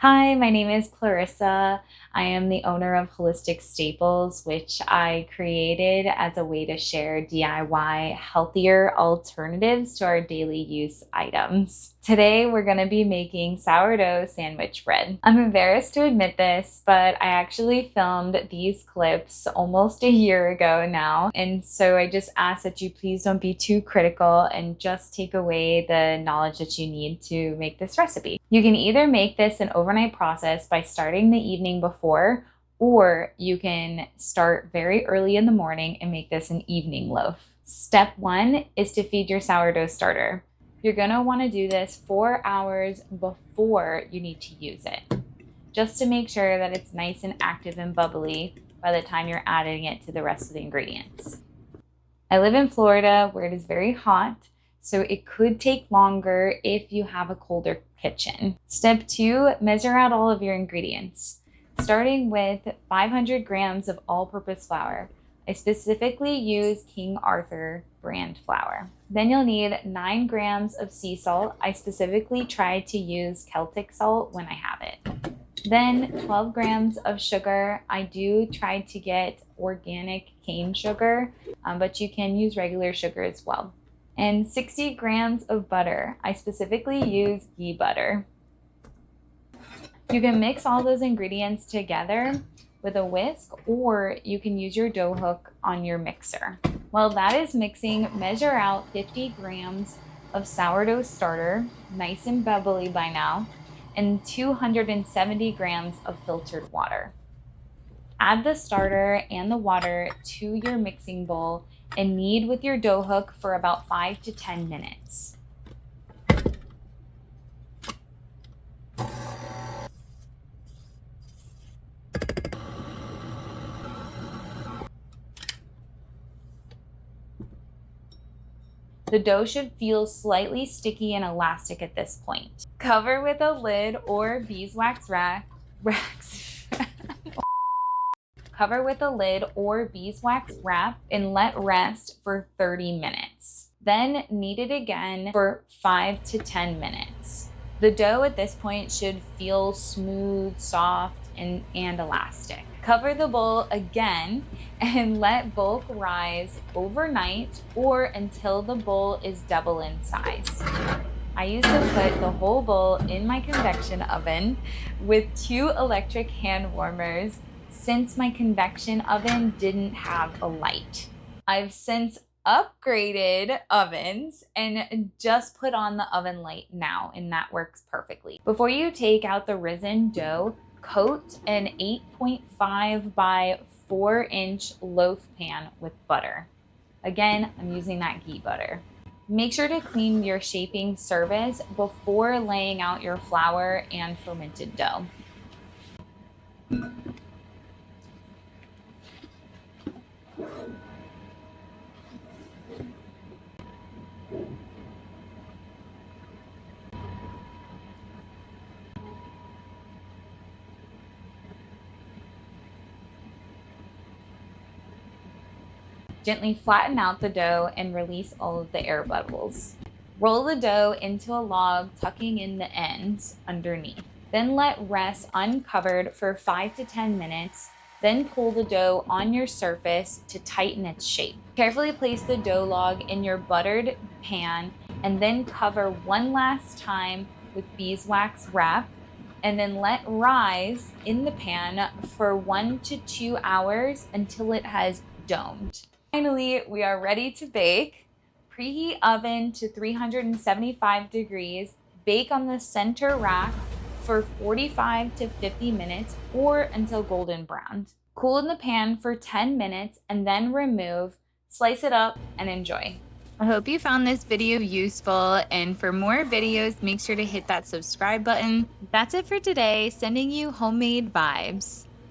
Hi, my name is Clarissa. I am the owner of Holistic Staples, which I created as a way to share DIY healthier alternatives to our daily use items. Today, we're going to be making sourdough sandwich bread. I'm embarrassed to admit this, but I actually filmed these clips almost a year ago now. And so I just ask that you please don't be too critical and just take away the knowledge that you need to make this recipe. You can either make this an overnight process by starting the evening before, or you can start very early in the morning and make this an evening loaf. Step one is to feed your sourdough starter. You're going to want to do this 4 hours before you need to use it, just to make sure that it's nice and active and bubbly by the time you're adding it to the rest of the ingredients. I live in Florida where it is very hot, so it could take longer if you have a colder kitchen. Step two, measure out all of your ingredients, starting with 500 grams of all-purpose flour. I specifically use King Arthur brand flour. Then you'll need 9 grams of sea salt. I specifically try to use Celtic salt when I have it. Then 12 grams of sugar. I do try to get organic cane sugar, but you can use regular sugar as well. And 60 grams of butter. I specifically use ghee butter. You can mix all those ingredients together with a whisk, or you can use your dough hook on your mixer. While that is mixing, measure out 50 grams of sourdough starter, nice and bubbly by now, and 270 grams of filtered water. Add the starter and the water to your mixing bowl and knead with your dough hook for about 5 to 10 minutes. The dough should feel slightly sticky and elastic at this point. Cover with a lid or beeswax Cover with a lid or beeswax wrap and let rest for 30 minutes. Then knead it again for 5 to 10 minutes. The dough at this point should feel smooth, soft, and elastic. Cover the bowl again and let bulk rise overnight or until the bowl is double in size. I used to put the whole bowl in my convection oven with 2 electric hand warmers since my convection oven didn't have a light. I've since upgraded ovens and just put on the oven light now, and that works perfectly. Before you take out the risen dough, coat an 8.5 by 4-inch loaf pan with butter. Again, I'm using that ghee butter. Make sure to clean your shaping surface before laying out your flour and fermented dough. Gently flatten out the dough and release all of the air bubbles. Roll the dough into a log, tucking in the ends underneath. Then let rest uncovered for 5 to 10 minutes. Then pull the dough on your surface to tighten its shape. Carefully place the dough log in your buttered pan and then cover one last time with beeswax wrap, and then let rise in the pan for 1 to 2 hours until it has domed. Finally, we are ready to bake. Preheat oven to 375 degrees. Bake on the center rack for 45 to 50 minutes or until golden browned. Cool in the pan for 10 minutes and then remove. Slice it up and enjoy. I hope you found this video useful, and for more videos, make sure to hit that subscribe button. That's it for today, sending you homemade vibes.